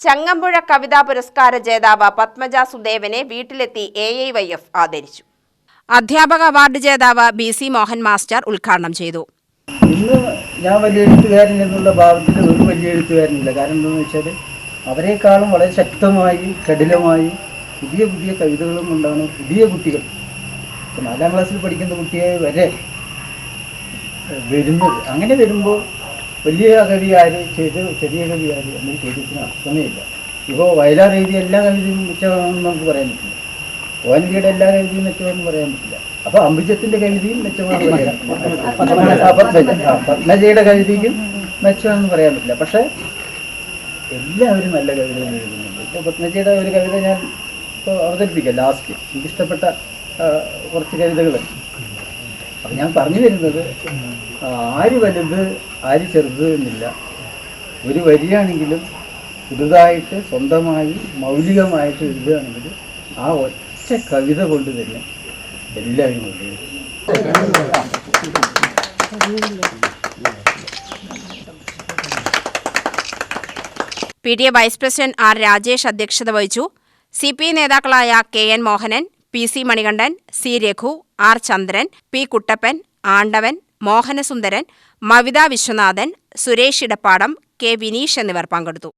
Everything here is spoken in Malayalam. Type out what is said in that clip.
ചങ്ങമ്പുഴ കവിതാ പുരസ്കാര ജേതാവ് പത്മജ സുദേവനെ വീട്ടിലെത്തി AIYF ആദരിച്ചു. അധ്യാപക അവാർഡ് ജേതാവ് BC മോഹൻ മാസ്റ്റർ ഉദ്ഘാടനം ചെയ്തു. ഇന്ന് ഞാൻ വലിയ എഴുത്തുകാരൻ എന്നുള്ള ഭാവത്തിൽ ഒരു വലിയ എഴുത്തുകാരനില്ല. കാരണം എന്താണെന്ന് വെച്ചാൽ അവരെക്കാളും വളരെ ശക്തമായി കഠിനമായി പുതിയ പുതിയ കവിതകളും കൊണ്ടാണ് പുതിയ കുട്ടികൾ 4ാം ക്ലാസ്സിൽ പഠിക്കുന്ന കുട്ടിയെ വരെ വരുന്നത്. അങ്ങനെ വരുമ്പോൾ വലിയ കവി ആര് ചെറിയ കവി ആര് എന്നൊരു ചോദ്യത്തിന് അർത്ഥമേ ഇല്ല. ഇപ്പോൾ വയലാർ എഴുതിയ എല്ലാ കവിതയും മെച്ചമാണെന്ന് നമുക്ക് പറയാൻ പറ്റില്ല. ഓൻവിയുടെ എല്ലാ കവിതയും മെച്ചമാണെന്ന് പറയാൻ പറ്റില്ല. അപ്പോൾ അംബുജത്തിൻ്റെ കവിതയും മെച്ചമാണെന്ന് പറയാൻ പറ്റില്ല. പത്മജയുടെ കവിതയ്ക്കും മെച്ചമാണെന്ന് പറയാൻ പറ്റില്ല. പക്ഷേ എല്ലാവരും നല്ല കവിതകൾ എഴുതുന്നുണ്ട്. ഇപ്പോൾ പത്മജയുടെ ഒരു കവിത ഞാൻ ഇപ്പോൾ അവതരിപ്പിക്കാം. ലാസ്റ്റ് എനിക്കിഷ്ടപ്പെട്ട കുറച്ച് കവിതകൾ. അപ്പം ഞാൻ പറഞ്ഞു വരുന്നത് ആര് വലുത് ആര് ചെറുത് എന്നില്ല. ഒരു വരിയാണെങ്കിലും പുതുതായിട്ട് സ്വന്തമായി മൗലികമായിട്ട് എഴുതുകയാണെങ്കിൽ ആ ഒറ്റ കവിത കൊണ്ട് തന്നെ എല്ലാവരും എഴുതും. PTA vice president R. Rajesh അധ്യക്ഷത വഹിച്ചു. CPI നേതാക്കളായ KN Mohanan, PC Manikandan, C. Raghu, R. ചന്ദ്രൻ, P. കുട്ടപ്പൻ, ആണ്ടവൻ, മോഹനസുന്ദരൻ, മവിത വിശ്വനാഥൻ, സുരേഷ് ഇടപ്പാടം, K. വിനീഷ് എന്നിവർ പങ്കെടുത്തു.